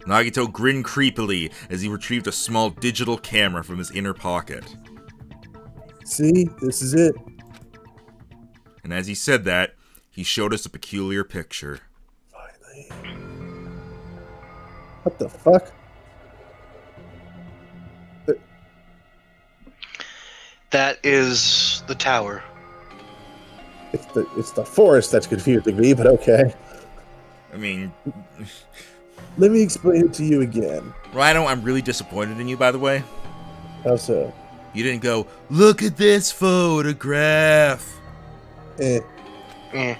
Nagito grinned creepily as he retrieved a small digital camera from his inner pocket. See, this is it. And as he said that, he showed us a peculiar picture. Finally. What the fuck? That is the tower. It's the forest that's confusing me, but okay. I mean... Let me explain it to you again. Rhino, I'm really disappointed in you, by the way. How so? You didn't go, look at this photograph. Eh. Eh?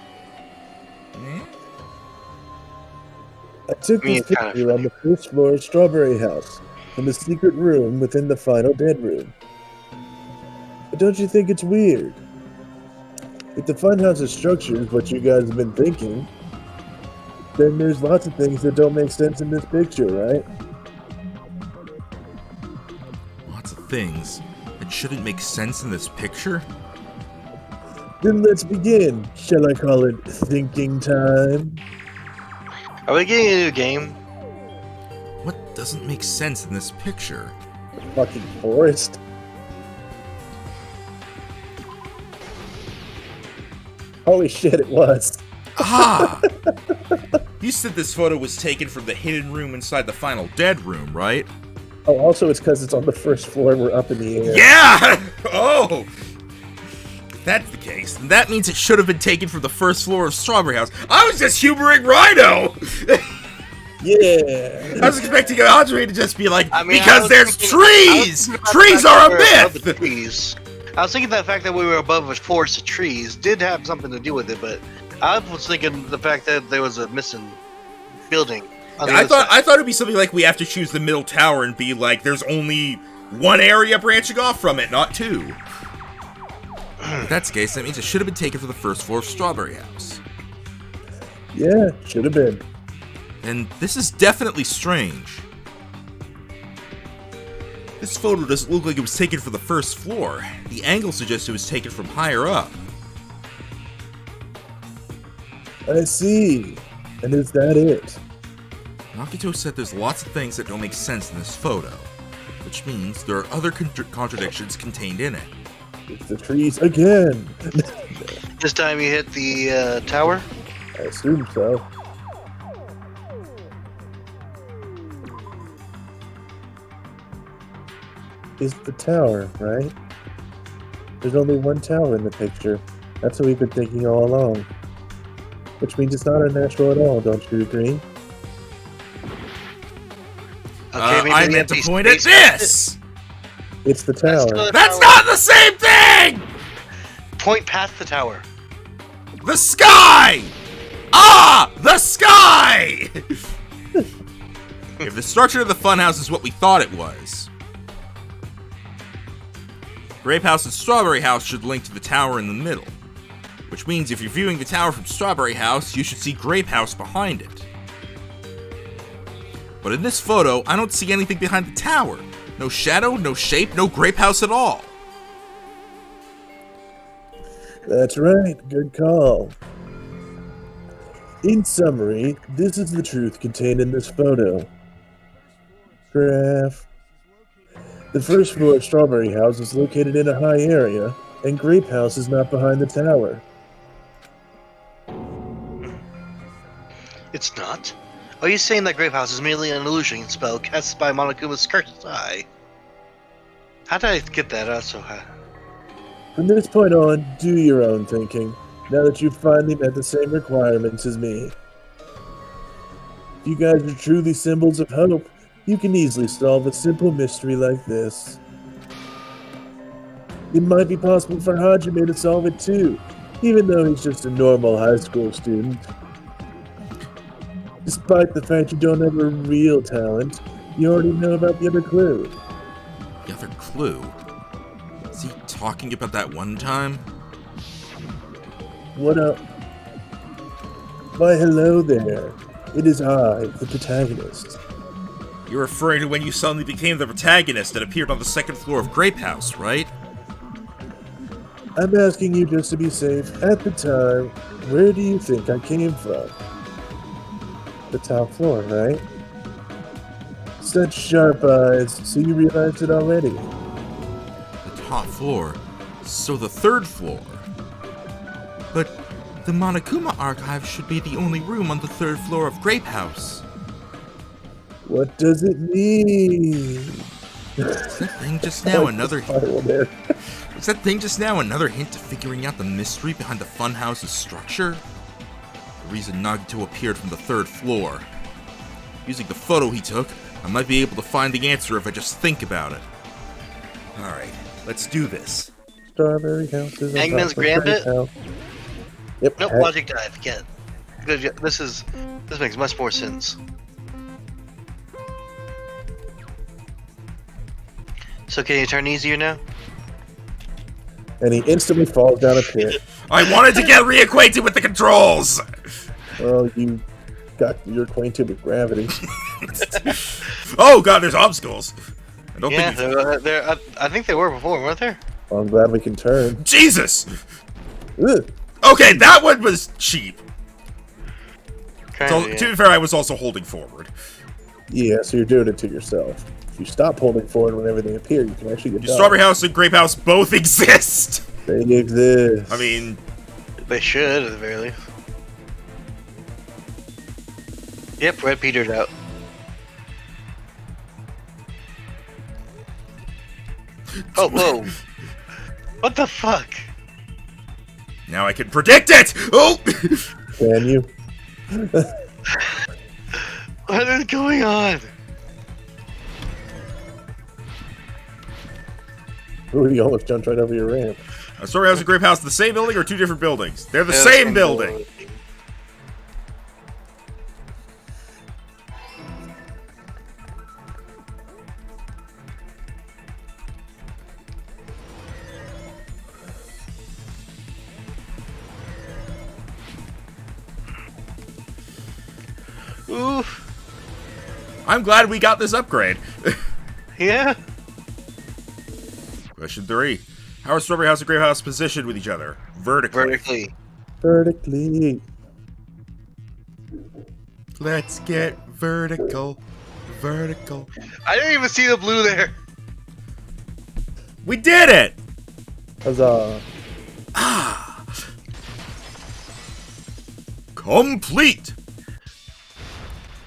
I took this picture on the first floor of Strawberry House, from a secret room within the final bedroom. But don't you think it's weird? If the Funhouse's structure is what you guys have been thinking, then there's lots of things that don't make sense in this picture, right? Lots of things that shouldn't make sense in this picture? Then let's begin. Shall I call it thinking time? Are we getting a new game? What doesn't make sense in this picture? The fucking forest. Holy shit, it was. Ah! You said this photo was taken from the hidden room inside the final dead room, right? Oh, also it's because it's on the first floor and we're up in the air. Yeah! Oh! If that's the case, then that means it should have been taken from the first floor of Strawberry House. I was just humoring Rhino! Yeah! I was expecting Andre to just be like, I mean, because there's trees! Trees are a myth! Trees. I was thinking the fact that we were above a forest of trees did have something to do with it, but I was thinking the fact that there was a missing building. I thought it'd be something like we have to choose the middle tower and be like, there's only one area branching off from it, not two. If that's the case, that means it should have been taken from the first floor of Strawberry House. Yeah, should have been. And this is definitely strange. This photo doesn't look like it was taken from the first floor. The angle suggests it was taken from higher up. I see. And is that it? Nagito said there's lots of things that don't make sense in this photo, which means there are other contradictions contained in it. It's the trees again. This time you hit the tower? I assume so. Is the tower, right? There's only one tower in the picture. That's what we've been thinking all along. Which means it's not unnatural at all, don't you agree? Okay, I meant to point at this! It's the tower. That's not the same thing! Point past the tower. The sky! Ah! The sky! If the structure of the funhouse is what we thought it was, Grape House and Strawberry House should link to the tower in the middle. Which means if you're viewing the tower from Strawberry House, you should see Grape House behind it. But in this photo, I don't see anything behind the tower. No shadow, no shape, no Grape House at all. That's right, good call. In summary, this is the truth contained in this photo. Graph. The first floor of Strawberry House is located in a high area, and Grape House is not behind the tower. It's not? Are you saying that Grape House is merely an illusion spell cast by Monokuma's cursed eye? How did I get that out so high? From this point on, do your own thinking, now that you've finally met the same requirements as me. If you guys are truly symbols of hope, you can easily solve a simple mystery like this. It might be possible for Hajime to solve it too, even though he's just a normal high school student. Despite the fact you don't have a real talent, you already know about the other clue. The other clue? Is he talking about that one time? What up? Why hello there. It is I, the protagonist. You're referring to when you suddenly became the protagonist that appeared on the second floor of Grape House, right? I'm asking you just to be safe. At the time, where do you think I came from? The top floor, right? such sharp eyes, so you realized it already. The top floor. So the third floor. But the Monokuma archive should be the only room on the third floor of Grape House. What does it mean? Is that thing just now another there. Is that thing just now another hint to figuring out the mystery behind the Funhouse's structure? The reason Nagito appeared from the third floor. Using the photo he took, I might be able to find the answer if I just think about it. Alright, let's do this. Strawberry House is Eggman's Gambit? Yep. Nope, Logic Dive, again. This makes much more sense. So can you turn easier now? And he instantly falls down a pit. I wanted to get reacquainted with the controls! Well, you're acquainted with gravity. Oh god, there's obstacles. I don't Yeah, think I think they were before, weren't there? Well, I'm glad we can turn. Jesus! Ugh. Okay, that one was cheap. So, Kinda, yeah. to be fair, I was also holding forward. Yeah, so you're doing it to yourself. If you stop holding forward when everything appears, you can actually get done. Strawberry House and Grape House both exist. They exist. I mean, They should, at the very least. Yep, Red petered out. Oh, whoa. What the fuck? now I can predict it! Oh! Can you? What is going on? Ooh, you almost jumped right over your ramp. Strawberry House and Grape House, the same building or two different buildings? They're the same building. Oof. I'm glad we got this upgrade. Yeah. Question 3. How are Strawberry House and Grape House positioned with each other? Vertically. Vertically. Let's get vertical. Vertical. I didn't even see the blue there. We did it! Huzzah. Complete!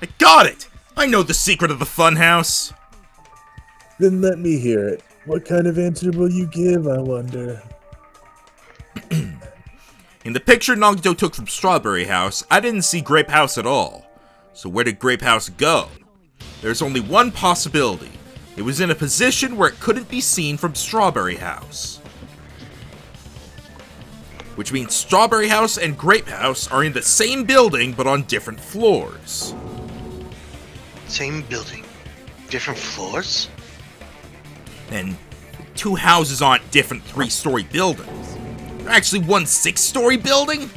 I got it! I know the secret of the Funhouse. Then let me hear it. What kind of answer will you give, I wonder? In the picture Nagito took from Strawberry House, I didn't see Grape House at all. So where did Grape House go? There's only one possibility. It was in a position where it couldn't be seen from Strawberry House. Which means Strawberry House and Grape House are in the same building but on different floors. Same building. Different floors? And two houses aren't different 3-story buildings. They're actually one 6-story building?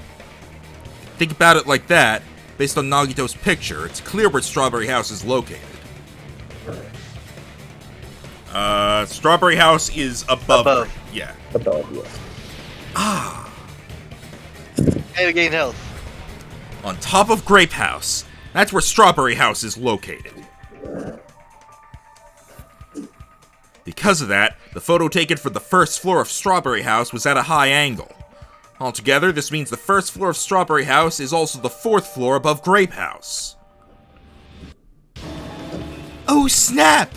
Think about it like that. Based on Nagito's picture, it's clear where Strawberry House is located. Strawberry House is above. Yeah. Above, yes. Hey, to gain health. On top of Grape House. That's where Strawberry House is located. Because of that, the photo taken for the first floor of Strawberry House was at a high angle. Altogether, this means the first floor of Strawberry House is also the 4th floor above Grape House. Oh snap!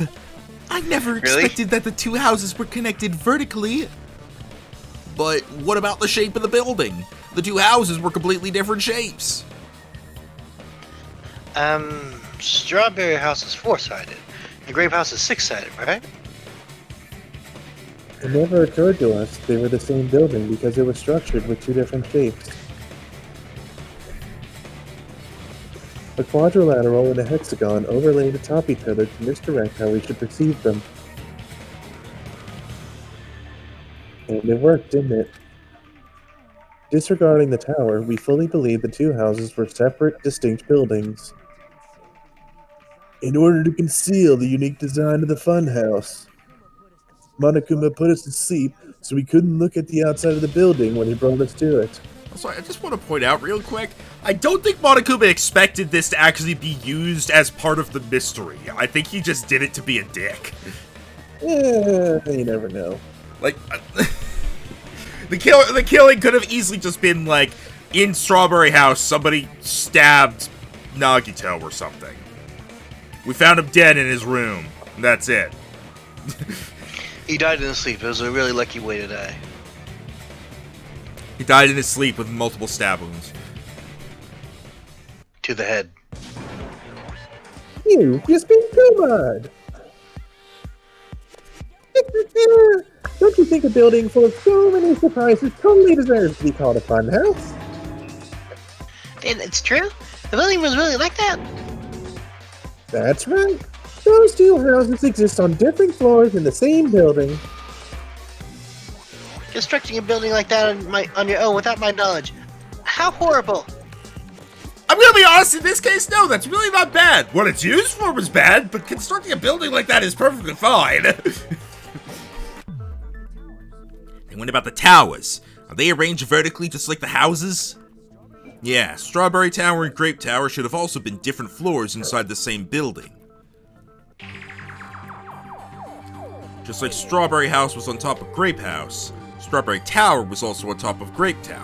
I never expected that the two houses were connected vertically. But what about the shape of the building? The two houses were completely different shapes. Strawberry House is 4-sided. And Grape House is 6-sided, right? It never occurred to us they were the same building because it was structured with two different shapes. A quadrilateral and a hexagon overlaid atop each other to misdirect how we should perceive them. And it worked, didn't it? Disregarding the tower, we fully believed the two houses were separate, distinct buildings. In order to conceal the unique design of the Funhouse, Monokuma put us to sleep so we couldn't look at the outside of the building when he brought us to it. Sorry, I just want to point out real quick, I don't think Monokuma expected this to actually be used as part of the mystery. I think he just did it to be a dick. Yeah, you never know. Like, the killing could have easily just been like, in Strawberry House, somebody stabbed Nagito or something. We found him dead in his room. And that's it. He died in his sleep. It was a really lucky way to die. He died in his sleep with multiple stab wounds. To the head. You speak too much. Don't you think a building full of so many surprises totally deserves to be called a fun house? And it's true? The building was really like that? That's right. Those two houses exist on different floors in the same building. Constructing a building like that on your own without my knowledge. How horrible. I'm gonna be honest, in this case, no, that's really not bad. What it's used for was bad, but constructing a building like that is perfectly fine. And what about the towers? Are they arranged vertically just like the houses? Yeah, Strawberry Tower and Grape Tower should have also been different floors inside the same building. Just like Strawberry House was on top of Grape House, Strawberry Tower was also on top of Grape Tower.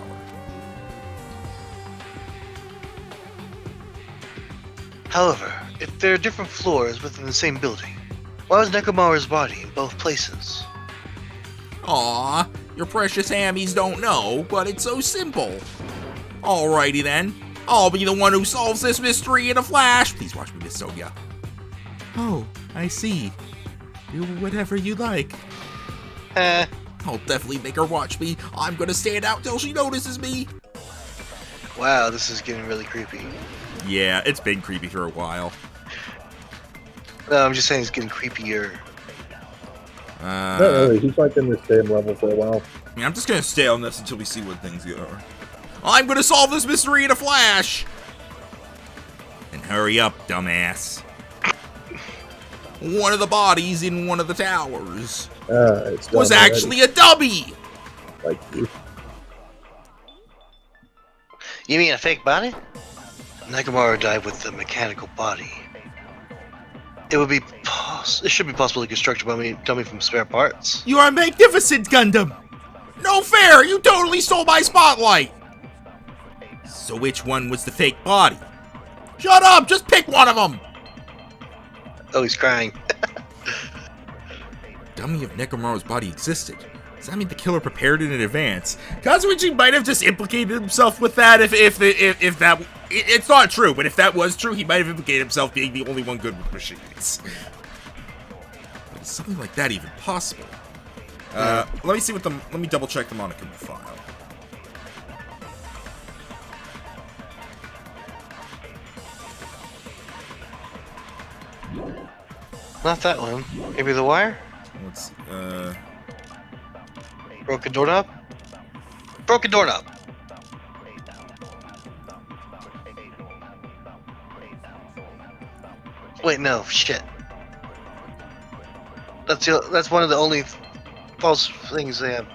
However, if there are different floors within the same building, why was Nekomaru's body in both places? Aw, your precious hammies don't know, but it's so simple. Alrighty then, I'll be the one who solves this mystery in a flash. Please watch me, Miss Sonia. Oh, I see. Do whatever you like. I'll definitely make her watch me. I'm gonna stand out till she notices me. Wow, this is getting really creepy. Yeah, it's been creepy for a while. No, I'm just saying it's getting creepier. Not really. He's like in the same level for a while. I mean, I'm just gonna stay on this until we see what things go. I'm gonna solve this mystery in a flash! And hurry up, dumbass. One of the bodies in one of the towers was actually a dummy! Like you. You mean a fake body? Nekomaru died with a mechanical body. It would be it should be possible to construct a dummy from spare parts. You are magnificent, Gundam! No fair! You totally stole my spotlight! So which one was the fake body? Shut up! Just pick one of them! Oh, he's crying. Dummy of Nekomaru's body existed. Does that mean the killer prepared it in advance? Kazuichi might have just implicated himself with that if that... It's not true, but if that was true, he might have implicated himself being the only one good with machines. But is something like that even possible? Let me see what let me double check the Monokuma file. Not that one. Maybe the wire? Let's Broken doorknob? Broken doorknob! Wait, no, shit. That's one of the only false things they have.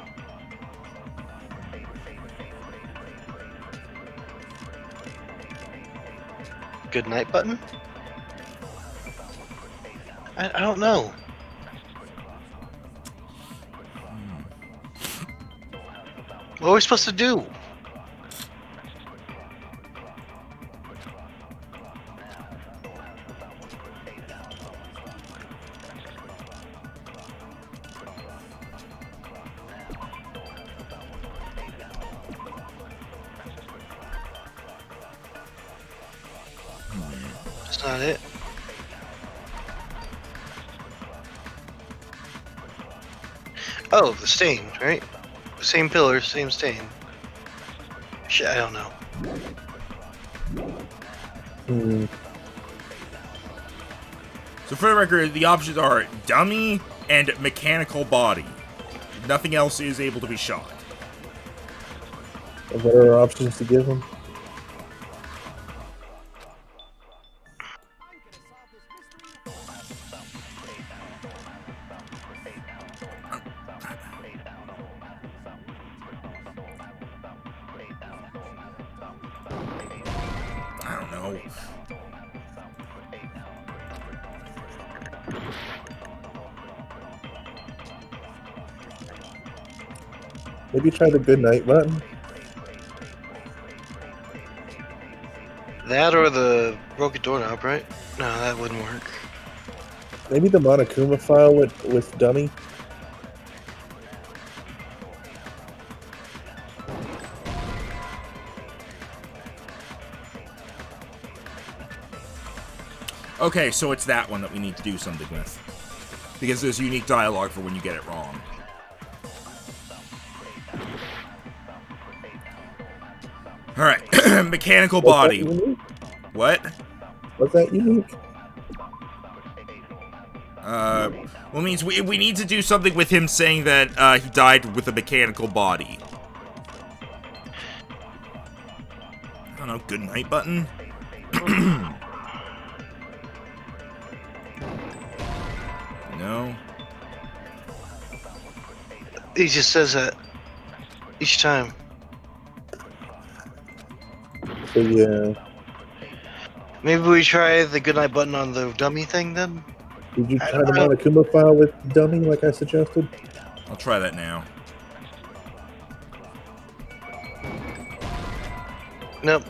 Good night button? I don't know. What are we supposed to do? That's not it. Oh, the stain, right? Same pillar, same stain. Shit, I don't know. So for the record, the options are dummy and mechanical body. Nothing else is able to be shot. What are our options to give him? no. Maybe try the good night button. That or the broken doorknob, right? No, that wouldn't work. Maybe the Monokuma file with dummy. Okay, so it's that one that we need to do something with. Because there's unique dialogue for when you get it wrong. Alright, mechanical body. What? Was that unique? Well, it means we need to do something with him saying that he died with a mechanical body. I don't know, good night button? No. He just says that each time. So yeah. Maybe we try the goodnight button on the dummy thing then? Did you try the Monokuma file with dummy like I suggested? I'll try that now. Nope.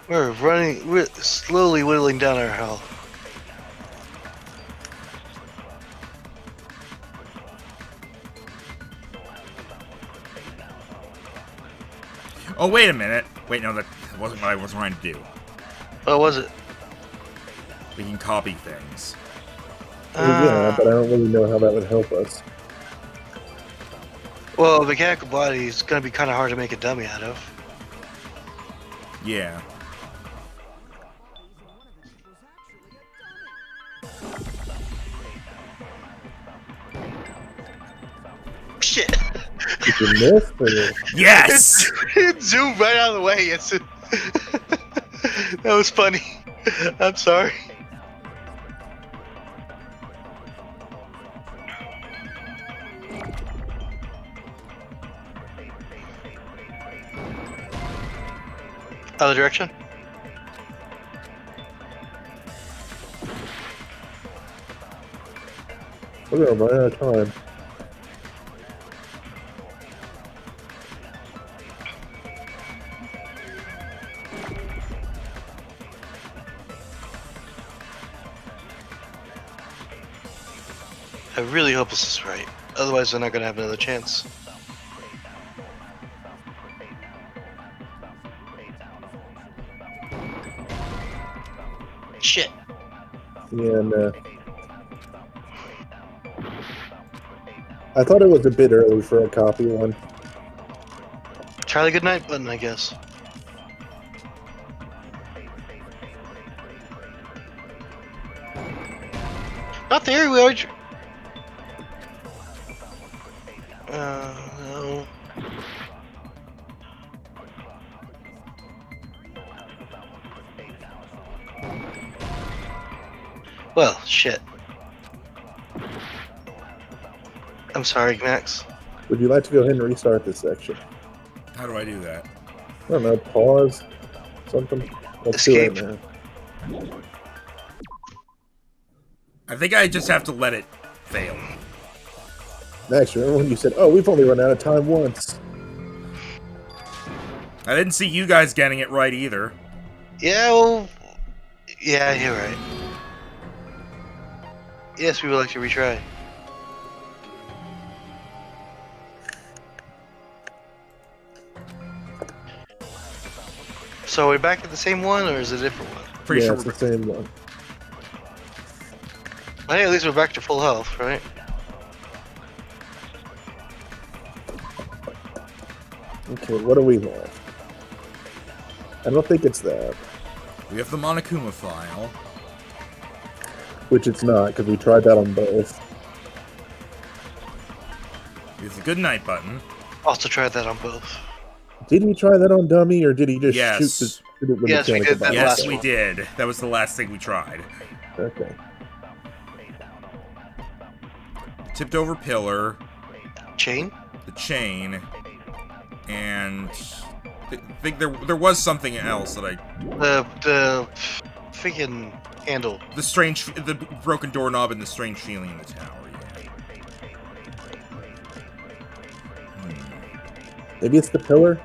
We're slowly whittling down our health. Oh, wait a minute. Wait, no, that wasn't what I was trying to do. What was it? We can copy things. Yeah, but I don't really know how that would help us. Well, the mechanical body is going to be kind of hard to make a dummy out of. Yeah. Shit! Did you miss? Or... Yes! It zoomed right out of the way. It's that was funny. I'm sorry. Other direction? We're gonna run out of time. I really hope this is right. Otherwise, they're not gonna have another chance. Shit. Yeah, no. I thought it was a bit early for a copy one. Try the goodnight button, I guess. Not there, we already... no. Well, shit. I'm sorry, Max. Would you like to go ahead and restart this section? How do I do that? I don't know, pause, something. Let's Escape. do it now. I think I just have to let it fail. Max, remember when you said, oh, we've only run out of time once? I didn't see you guys getting it right either. Yeah, well... Yeah, you're right. Yes, we would like to retry. So are we back at the same one, or is it a different one? Pretty Yeah, sure it's we're... the same one. Hey, at least we're back to full health, right? Okay, what do we have? I don't think it's that. We have the Monokuma file. Which it's not, because we tried that on both. We have the good night button. Also tried that on both. Did he try that on dummy, or did he just Yes. shoot it with Yes, we mechanical did that body? Yes, last we one. did. That was the last thing we tried. Okay. Tipped over pillar. Chain? The chain. And I think there was something else that I... The freaking handle. The broken doorknob and the strange feeling in the tower, Maybe it's the pillar?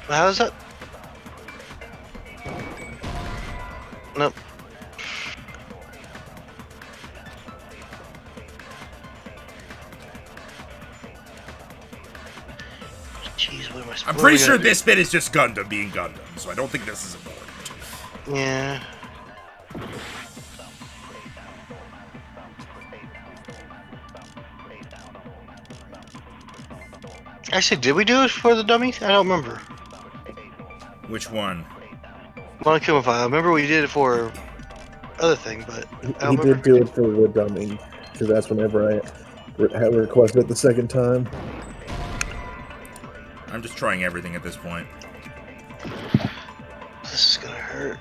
How is that? Nope. Jeez, what am I I'm pretty sure this bit is just Gundam being Gundam, so I don't think this is important. Yeah. Actually, did we do it for the dummy? I don't remember. Which one? Monokuma File. I remember we did it for other thing, but He did do it for the dummy, because that's whenever I had requested it the second time. I'm just trying everything at this point. This is gonna hurt.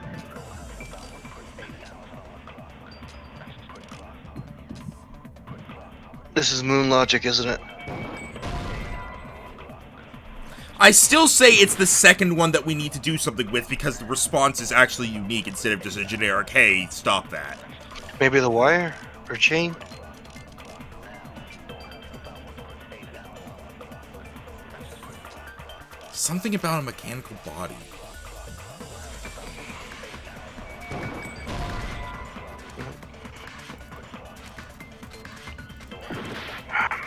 This is moon logic, isn't it? I still say it's the second one that we need to do something with because the response is actually unique instead of just a generic, hey, stop that. Maybe the wire? Or chain? Something about a mechanical body.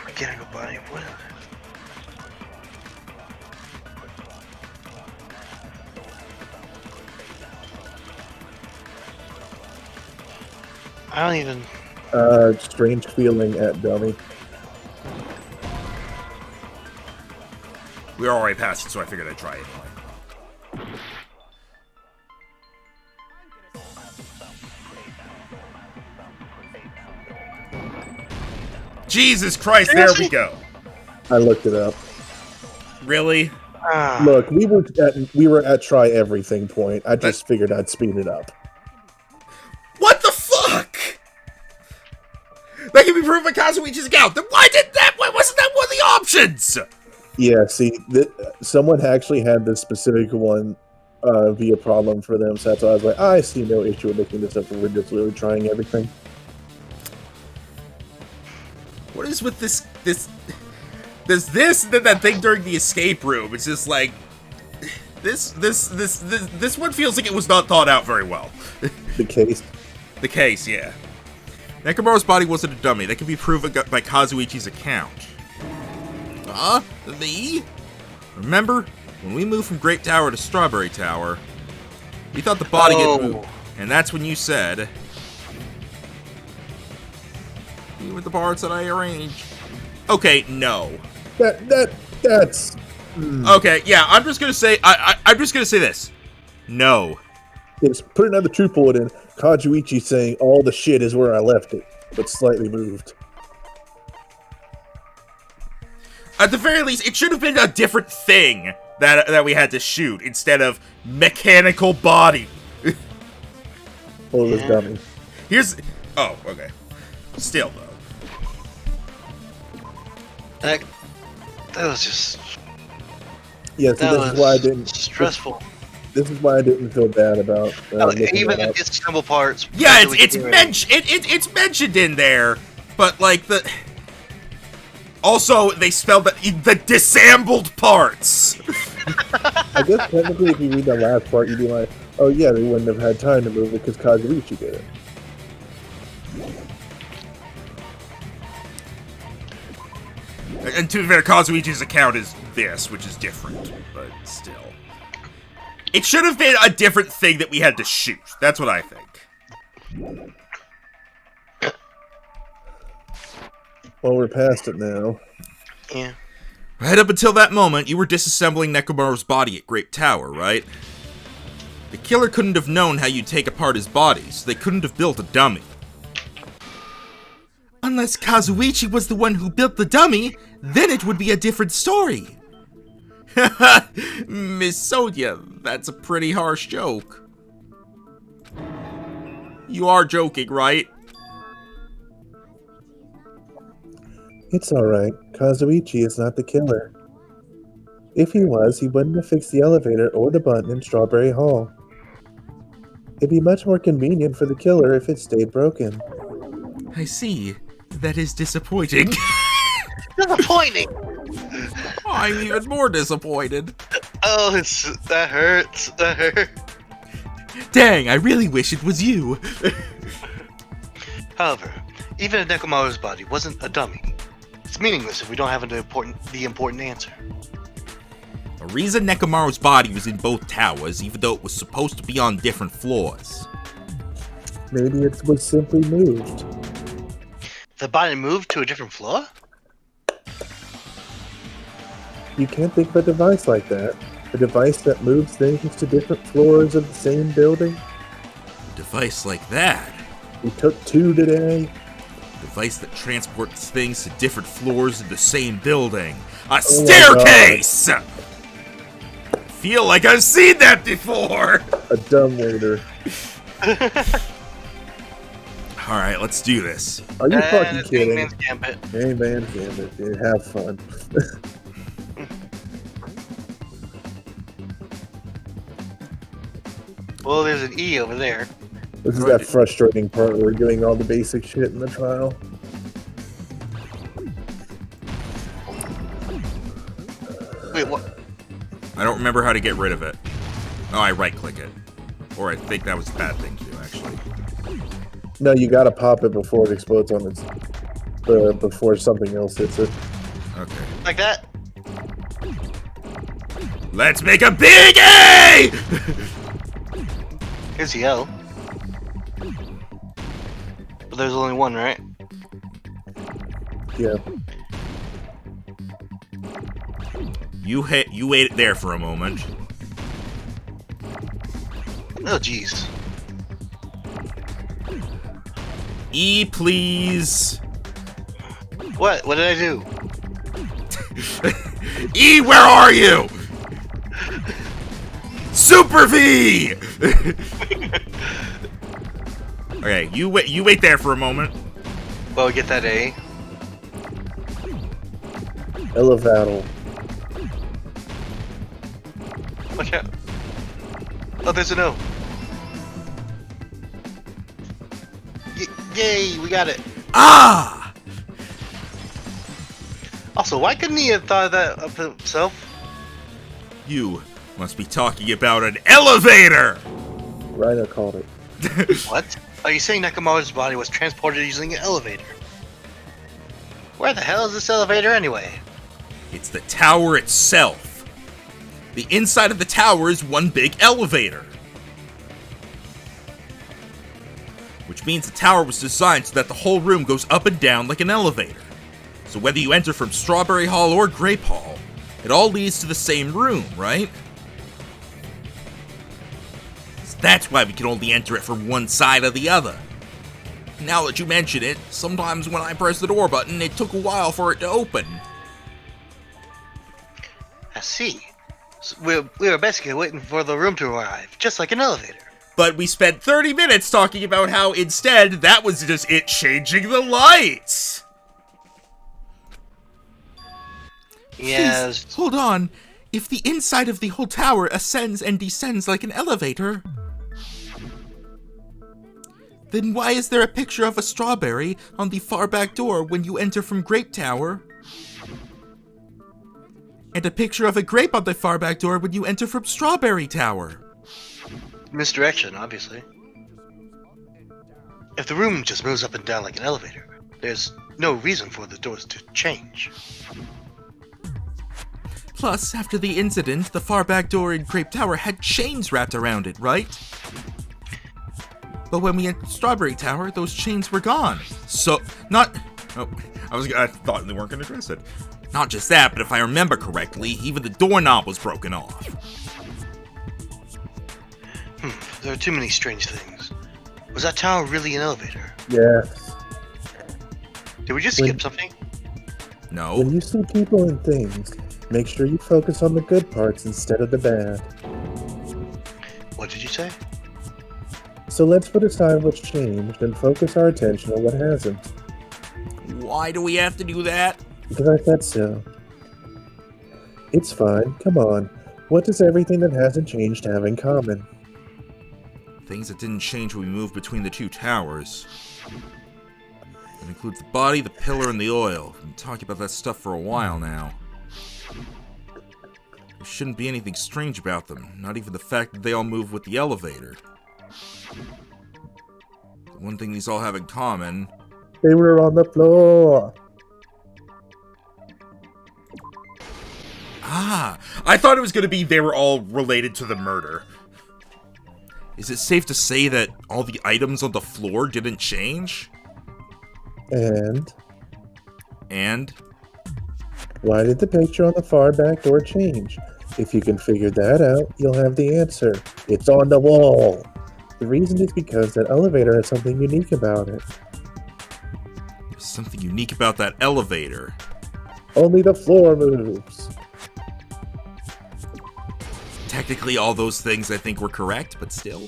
Mechanical body, what? I don't even... Strange feeling at dummy. We were already past it, so I figured I'd try it anyway. Jesus Christ, there we go. I looked it up. Really? Look, we were at try everything point. I just figured I'd speed it up. What the fuck? That can be proven by Kazuichi's account. Then why wasn't that one of the options? Yeah, see, someone actually had this specific one be a problem for them, so that's why I was like, I see no issue with looking this up, and we're just literally trying everything. What is with this? There's this, and then that thing during the escape room. It's just like this one feels like it was not thought out very well. The case. The case, yeah. Nekomaru's body wasn't a dummy. That can be proven by Kazuichi's account. Me? Remember when we moved from Grape Tower to Strawberry Tower? We thought the body had moved, and that's when you said, "You with the parts that I arranged." Okay, no. That's. Okay, yeah. I'm just gonna say. I'm just gonna say this. No. Just put another true bullet in. Kazuichi saying all the shit is where I left it, but slightly moved. At the very least, it should have been a different thing that we had to shoot instead of mechanical body. Oh, this dummy. Oh, okay. Still though. That was just... Yeah, so this is why I didn't... stressful. This is why I didn't feel bad about... even the disassemble parts... Yeah, it's mentioned in there, but like the... Also, they spelled the disassembled parts. I guess technically if you read that last part, you'd be like, oh yeah, they wouldn't have had time to move it because Kazuichi did it. And to be fair, Kazuichi's account is this, which is different, but still. It should have been a different thing that we had to shoot. That's what I think. Well, we're past it now. Yeah. Right up until that moment, you were disassembling Nekomaru's body at Grape Tower, right? The killer couldn't have known how you'd take apart his body, so they couldn't have built a dummy. Unless Kazuichi was the one who built the dummy, then it would be a different story. Haha, Miss Sonia, that's a pretty harsh joke. You are joking, right? It's alright. Kazuichi is not the killer. If he was, he wouldn't have fixed the elevator or the button in Strawberry Hall. It'd be much more convenient for the killer if it stayed broken. I see. That is disappointing. Disappointing! I'm even more disappointed. Oh, that hurts. That hurt. Dang, I really wish it was you. However, even if Nekomaru's body wasn't a dummy, it's meaningless if we don't have the important answer. The reason Nekomaru's body was in both towers, even though it was supposed to be on different floors. Maybe it was simply moved. The body moved to a different floor? You can't think of a device like that. A device that moves things to different floors of the same building. A device like that? We took 2 today. A device that transports things to different floors of the same building. A staircase! Feel like I've seen that before! A dumbwaiter. Alright, let's do this. Are you fucking kidding? Hangman's Gambit. Hangman's Gambit, dude. Have fun. Well, there's an E over there. This is that frustrating part where we're doing all the basic shit in the trial. Wait, what? I don't remember how to get rid of it. Oh, I right-click it. Or I think that was a bad thing to do, actually. No, you gotta pop it before it explodes on its... before something else hits it. Okay. Like that? Let's make a big A! Here's the L. But there's only one, right? Yeah. You wait it there for a moment. Oh, jeez. E, please. What? What did I do? E, where are you? Super V! Okay, you wait there for a moment. Well, we get that A. Elevator. Watch out. Oh, there's an O. Yay, we got it. Ah! Also, why couldn't he have thought of that up himself? You must be talking about an elevator! Rhino called it. What? Are you saying Nekomaru's body was transported using an elevator? Where the hell is this elevator anyway? It's the tower itself. The inside of the tower is one big elevator. Which means the tower was designed so that the whole room goes up and down like an elevator. So whether you enter from Strawberry Hall or Grape Hall, it all leads to the same room, right? So that's why we can only enter it from one side or the other. Now that you mention it, sometimes when I press the door button, it took a while for it to open. I see. So we were basically waiting for the room to arrive, just like an elevator. But we spent 30 minutes talking about how instead that was just it changing the lights. Yes. Please, hold on. If the inside of the whole tower ascends and descends like an elevator, then why is there a picture of a strawberry on the far back door when you enter from Grape Tower? And a picture of a grape on the far back door when you enter from Strawberry Tower? Misdirection, obviously. If the room just moves up and down like an elevator, there's no reason for the doors to change. Plus, after the incident, the far back door in Grape Tower had chains wrapped around it, right? But when we entered Strawberry Tower, those chains were gone. So, not... Oh, I thought they weren't going to address it. Not just that, but if I remember correctly, even the doorknob was broken off. There are too many strange things. Was that tower really an elevator? Yes. Did we just skip something? No. When you see people and things, make sure you focus on the good parts instead of the bad. What did you say? So let's put aside what's changed and focus our attention on what hasn't. Why do we have to do that? Because I said so. It's fine. Come on. What does everything that hasn't changed have in common? Things that didn't change when we moved between the two towers. That includes the body, the pillar, and the oil. We've been talking about that stuff for a while now. There shouldn't be anything strange about them, not even the fact that they all move with the elevator. The one thing these all have in common... They were on the floor. Ah, I thought it was going to be they were all related to the murder. Is it safe to say that all the items on the floor didn't change? And? Why did the picture on the far back door change? If you can figure that out, you'll have the answer. It's on the wall. The reason is because that elevator has something unique about it. There's something unique about that elevator. Only the floor moves. Technically, all those things I think were correct, but still.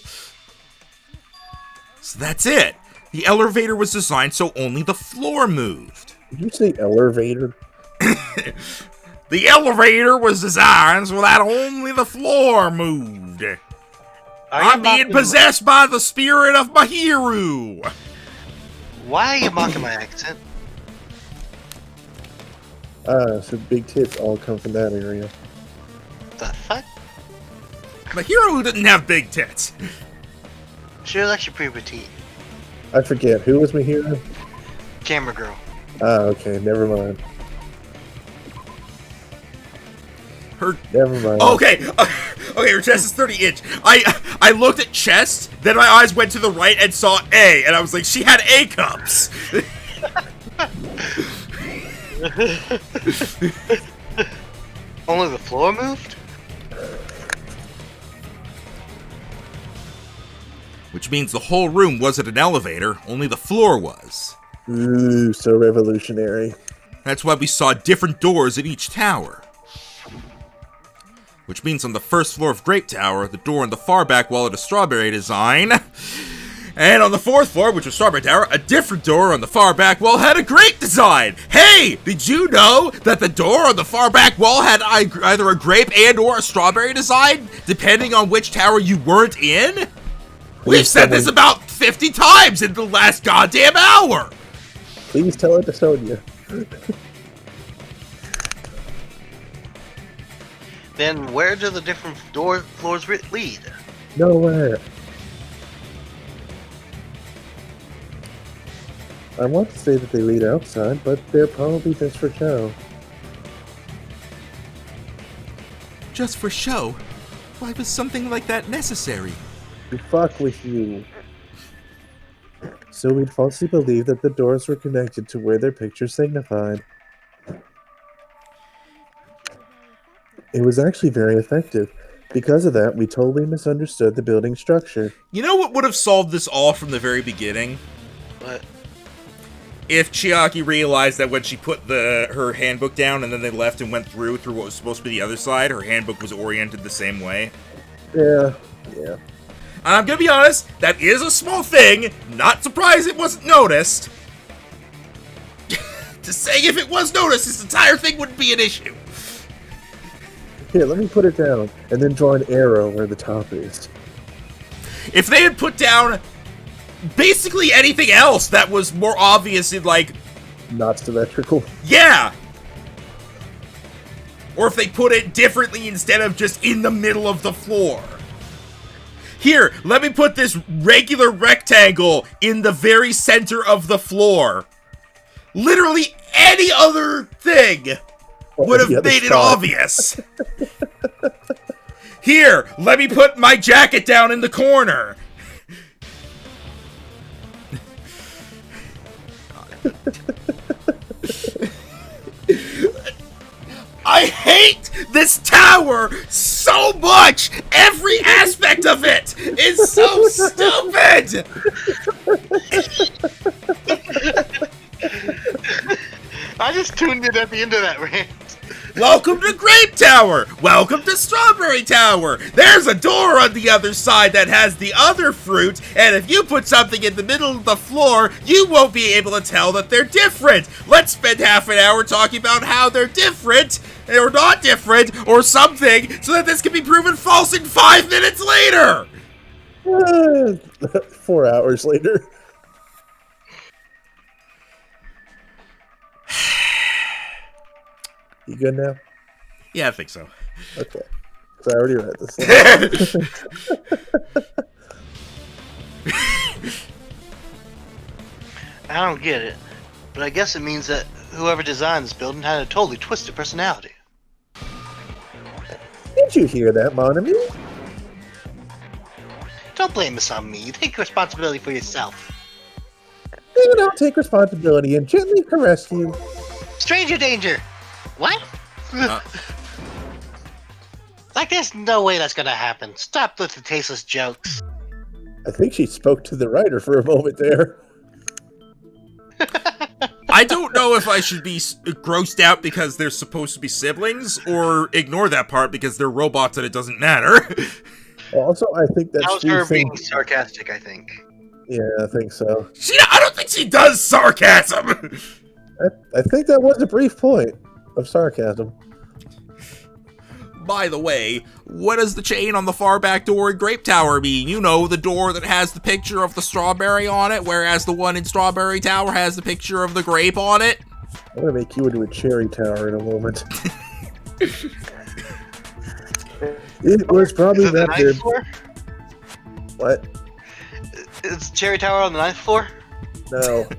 So that's it. The elevator was designed so only the floor moved. Did you say elevator? The elevator was designed so that only the floor moved. I'm being possessed by the spirit of Mahiru. Why are you mocking my accent? So big tits all come from that area. The fuck? Mahiru didn't have big tits. She was actually pretty petite. I forget, who was Mahira? Camera girl. Okay, never mind. Never mind. Okay, her chest is 30-inch. I looked at chest, then my eyes went to the right and saw A, and I was like, she had A cups. Only the floor moved? Which means the whole room wasn't an elevator, only the floor was. Ooh, so revolutionary. That's why we saw different doors at each tower. Which means on the first floor of Grape Tower, the door on the far back wall had a strawberry design. And on the fourth floor, which was Strawberry Tower, a different door on the far back wall had a grape design. Hey, did you know that the door on the far back wall had either a grape and or a strawberry design, depending on which tower you weren't in? We've said this about 50 times in the last goddamn hour! Please tell it to Sonia. Then where do the different floors lead? Nowhere. I want to say that they lead outside, but they're probably just for show. Just for show? Why was something like that necessary? To fuck with you. So we'd falsely believe that the doors were connected to where their picture signified. It was actually very effective. Because of that, we totally misunderstood the building structure. You know what would have solved this all from the very beginning? What? If Chiaki realized that when she put her handbook down and then they left and went through what was supposed to be the other side, her handbook was oriented the same way. Yeah. And I'm gonna be honest, that is a small thing. Not surprised it wasn't noticed. Just saying, if it was noticed, this entire thing wouldn't be an issue. Here, let me put it down, and then draw an arrow where the top is. If they had put down basically anything else that was more obvious in, like... Not symmetrical? Yeah! Or if they put it differently instead of just in the middle of the floor. Here, let me put this regular rectangle in the very center of the floor. Literally any other thing would have made it obvious. Here, let me put my jacket down in the corner. I hate this tower so much! Every aspect of it is so stupid! I just tuned in at the end of that rant. Welcome to Grape Tower! Welcome to Strawberry Tower! There's a door on the other side that has the other fruit, and if you put something in the middle of the floor, you won't be able to tell that they're different! Let's spend half an hour talking about how they're different, or not different, or something, so that this can be proven false in 5 minutes later! 4 hours later. You good now? Yeah, I think so. Okay. So I already read this. I don't get it, but I guess it means that whoever designed this building had a totally twisted personality. Did you hear that, mon ami? Don't blame this on me. Take responsibility for yourself. Then I'll take responsibility and gently caress you. Stranger danger! What? Like, there's no way that's gonna happen. Stop with the tasteless jokes. I think she spoke to the writer for a moment there. I don't know if I should be grossed out because they're supposed to be siblings, or ignore that part because they're robots and it doesn't matter. Also, I think That was her thing... being sarcastic, I think. Yeah, I think so. I don't think she does sarcasm! I think that was a brief point of sarcasm. By the way, what does the chain on the far back door in Grape Tower mean? You know, the door that has the picture of the strawberry on it, whereas the one in Strawberry Tower has the picture of the grape on it? I'm gonna make you into a cherry tower in a moment. It was probably the that 9th good. floor? What? Is Cherry Tower on the 9th floor? No.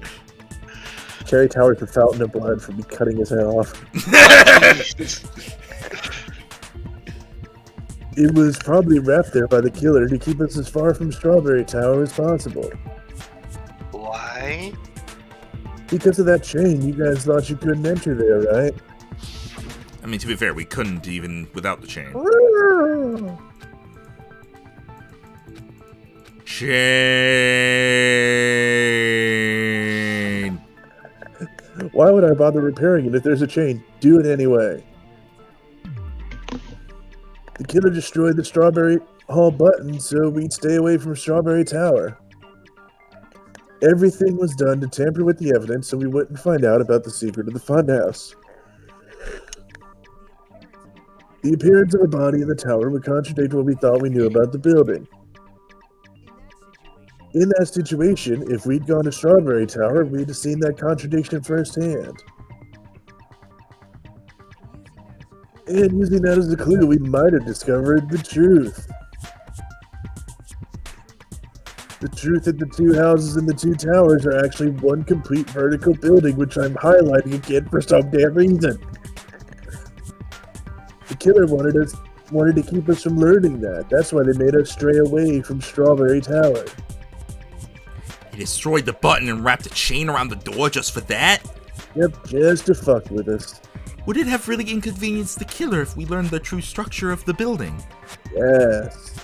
Cherry Tower's the fountain of blood from me cutting his head off. It was probably left there by the killer to keep us as far from Strawberry Tower as possible. Why? Because of that chain, you guys thought you couldn't enter there, right? I mean, to be fair, we couldn't even without the chain. Chain. Why would I bother repairing it if there's a chain? Do it anyway. The killer destroyed the Strawberry Hall button so we'd stay away from Strawberry Tower. Everything was done to tamper with the evidence so we wouldn't find out about the secret of the Funhouse. The appearance of a body in the tower would contradict what we thought we knew about the building. In that situation, if we'd gone to Strawberry Tower, we'd have seen that contradiction firsthand. And using that as a clue, we might have discovered the truth. The truth that the two houses and the two towers are actually one complete vertical building, which I'm highlighting again for some damn reason. The killer wanted to keep us from learning that. That's why they made us stray away from Strawberry Tower. He destroyed the button and wrapped a chain around the door just for that? Yep, just to fuck with us. Would it have really inconvenienced the killer if we learned the true structure of the building? Yes.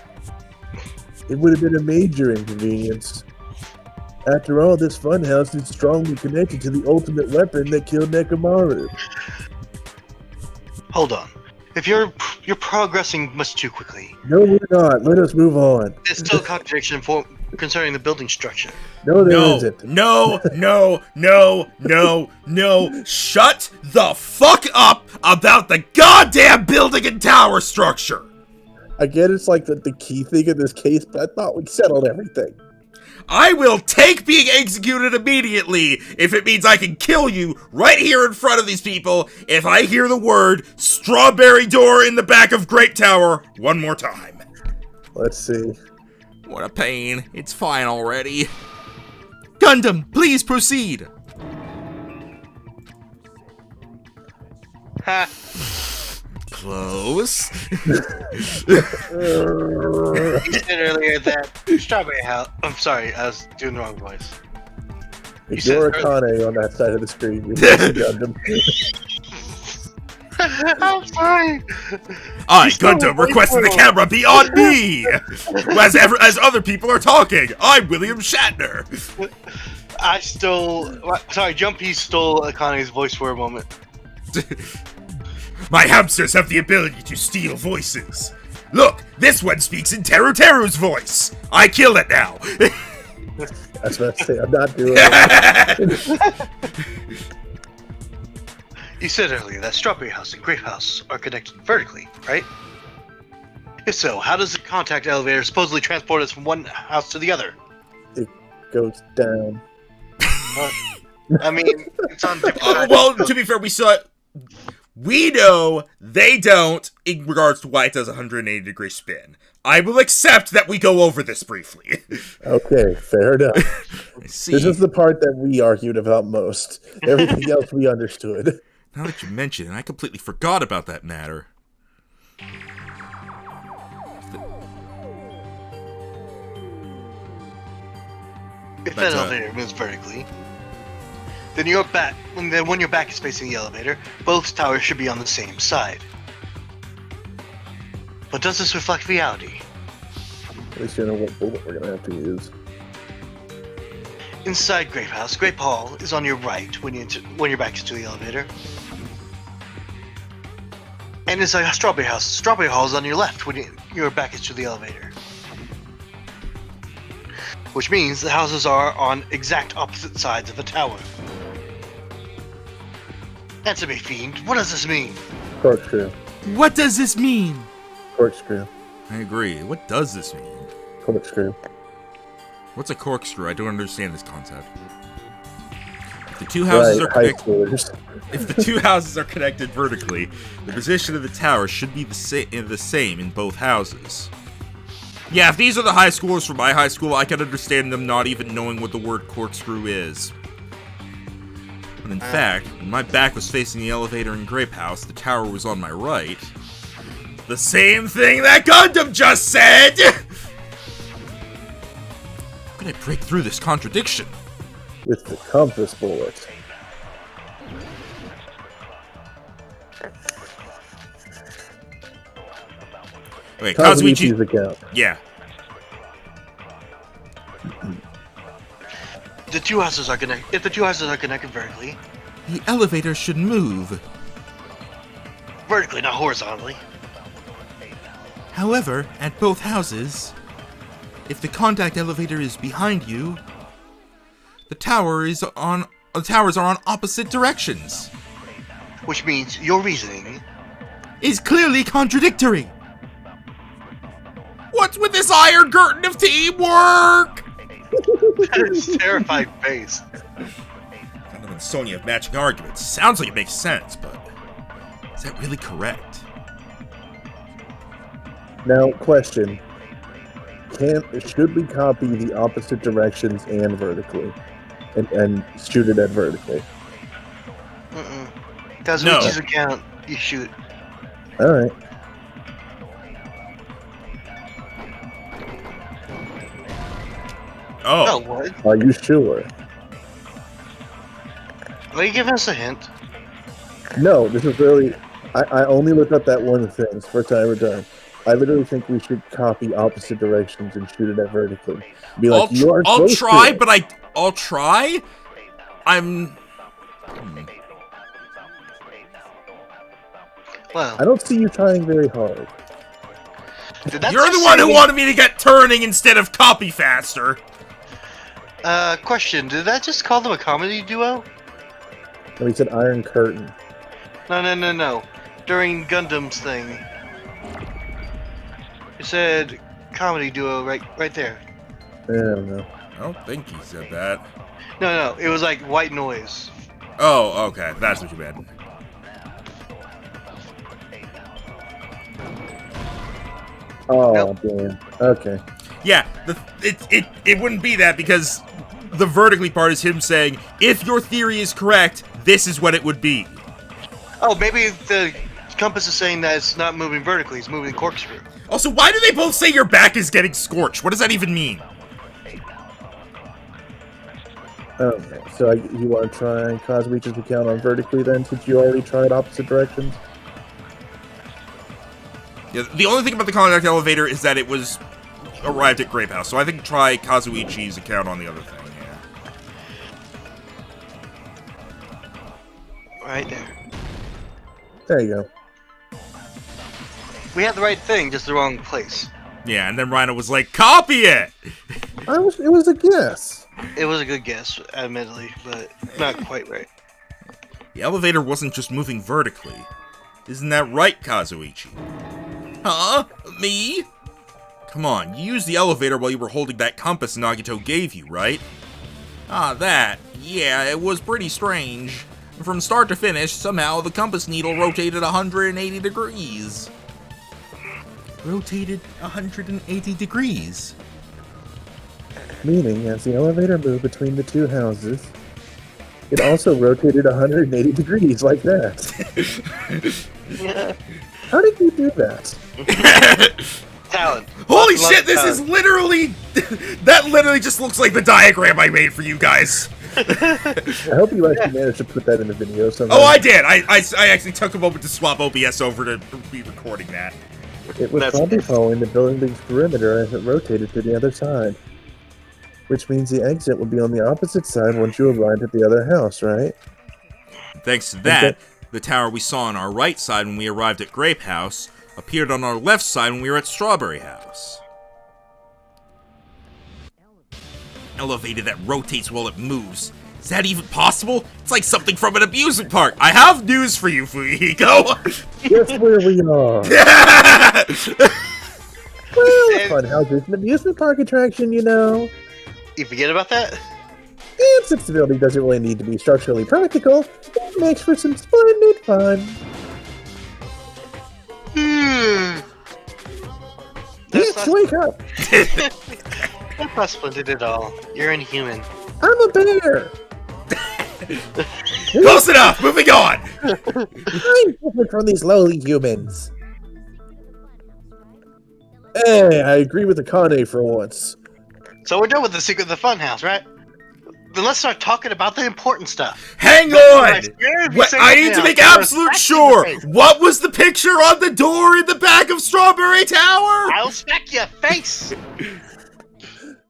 It would have been a major inconvenience. After all, this funhouse is strongly connected to the ultimate weapon that killed Nekomaru. Hold on. If you're progressing much too quickly. No, we're not. Let us move on. There's still a contradiction concerning the building structure. No, there isn't. No. Shut the fuck up about the goddamn building and tower structure. I get it's like the key thing in this case, but I thought we settled everything. I will take being executed immediately if it means I can kill you right here in front of these people if I hear the word strawberry door in the back of Grape Tower one more time. Let's see. What a pain. It's fine already. Gundam, please proceed. Ha. Close. You said earlier that Strawberry House. I'm sorry, I was doing the wrong voice. Ignore Akane on that side of the screen. You Gundam. I'm sorry. I, Gundam, requesting the camera be on me! As other people are talking, I'm William Shatner. Sorry, Jumpy stole Akane's voice for a moment. My hamsters have the ability to steal voices. Look, this one speaks in Teru's voice. I kill it now. That's what I say. I'm not doing it. You said earlier that Strawberry House and Grape House are connected vertically, right? If so, how does the contact elevator supposedly transport us from one house to the other? It goes down. I mean, it's on different well, to be fair, we know they don't in regards to why it does a 180-degree spin. I will accept that we go over this briefly. Okay, fair enough. I see. This is the part that we argued about most. Everything else we understood. Now that you mention it, I completely forgot about that matter. If that elevator moves vertically, then your back. When your back is facing the elevator, both towers should be on the same side. But does this reflect reality? At least you know what bullet we're gonna have to use. Inside Grape House, Grape Hall is on your right when your back is to the elevator. And inside Strawberry House, Strawberry Hall is on your left when your back is to the elevator. Which means the houses are on exact opposite sides of the tower. Answer me, Fiend. What does this mean? Corkscrew. What does this mean? Corkscrew. I agree. What does this mean? Corkscrew. What's a corkscrew? I don't understand this concept. If the two houses are connected, if the two houses are connected vertically, the position of the tower should be the same in both houses. Yeah, if these are the high schoolers from my high school, I can understand them not even knowing what the word corkscrew is. But in fact, when my back was facing the elevator in Grape House, the tower was on my right. The same thing that Gundam just said! How can I break through this contradiction? With the compass bullet. Wait, Kazuichi's account. Yeah. The two houses are connected. If the two houses are connected vertically, The elevator should move. vertically, not horizontally. However, at both houses, if the contact elevator is behind you, the towers are on opposite directions. Which means your reasoning. Is clearly contradictory. What's with this iron curtain of teamwork? That is terrified face. Gundam and Sonya have matching arguments. Sounds like it makes sense, but is that really correct? Now, question. Should we copy the opposite directions and vertically? And shoot it at vertically? Kazuichi's account, you shoot. Alright. Oh, what? Are you sure? Are you giving us a hint? No, this is really... I only looked up that one thing. It's the first time I ever done. I literally think we should copy opposite directions and shoot it at vertically. Be like, I'll try, but I'll try. Well, I don't see you trying very hard. You're the one who wanted me to get turning instead of copy faster. Question, did that just call them a comedy duo? No, he said Iron Curtain. No. During Gundam's thing. It said comedy duo right there. I don't know. I don't think he said that. No, it was like white noise. Oh, okay. That's what you meant. Oh, Nope. damn. Okay. Yeah, it wouldn't be that because the vertically part is him saying, if your theory is correct, this is what it would be. Oh, maybe the compass is saying that it's not moving vertically, it's moving corkscrew. Also, why do they both say your back is getting scorched? What does that even mean? Okay, so you want to try Kazuichi's account on vertically then, since you already tried opposite directions? Yeah, the only thing about the contact elevator is that it was arrived at Grape House, so I think try Kazuichi's account on the other thing, yeah. Right there. There you go. We had the right thing, just the wrong place. Yeah, and then Rhino was like, copy it! It was a guess. It was a good guess, admittedly, but not quite right. The elevator wasn't just moving vertically. Isn't that right, Kazuichi? Huh? Me? Come on, you used the elevator while you were holding that compass Nagito gave you, right? Ah, that. Yeah, it was pretty strange. From start to finish, somehow the compass needle rotated 180 degrees. Rotated 180 degrees? Meaning, as the elevator moved between the two houses, it also rotated 180 degrees like that. Yeah. How did you do that? Talent. Holy Lots shit, of this talent. is literally... that literally just looks like the diagram I made for you guys. I hope you actually managed to put that in the video somehow. Oh, I did. I actually took a moment to swap OBS over to be recording that. It was That's probably nice. following the building's perimeter as it rotated to the other side. Which means the exit would be on the opposite side once you arrived at the other house, right? Thanks to that, the tower we saw on our right side when we arrived at Grape House appeared on our left side when we were at Strawberry House. Elevator that rotates while it moves. Is that even possible? It's like something from an amusement park. I have news for you, Fuyiko. Guess where we are. Well, Funhouse is an amusement park attraction, you know. You forget about that? And since the building doesn't really need to be structurally practical, it makes for some splendid fun. That's Bitch, not, wake up! that's not splendid at all. You're inhuman. I'm a bear! Close enough. Moving on. I'm different from these lowly humans. Hey, I agree with Akane for once. So we're done with the secret of the funhouse, right? Then let's start talking about the important stuff. Hang on. I need to make absolute sure. What was the picture on the door in the back of Strawberry Tower? I'll smack your face.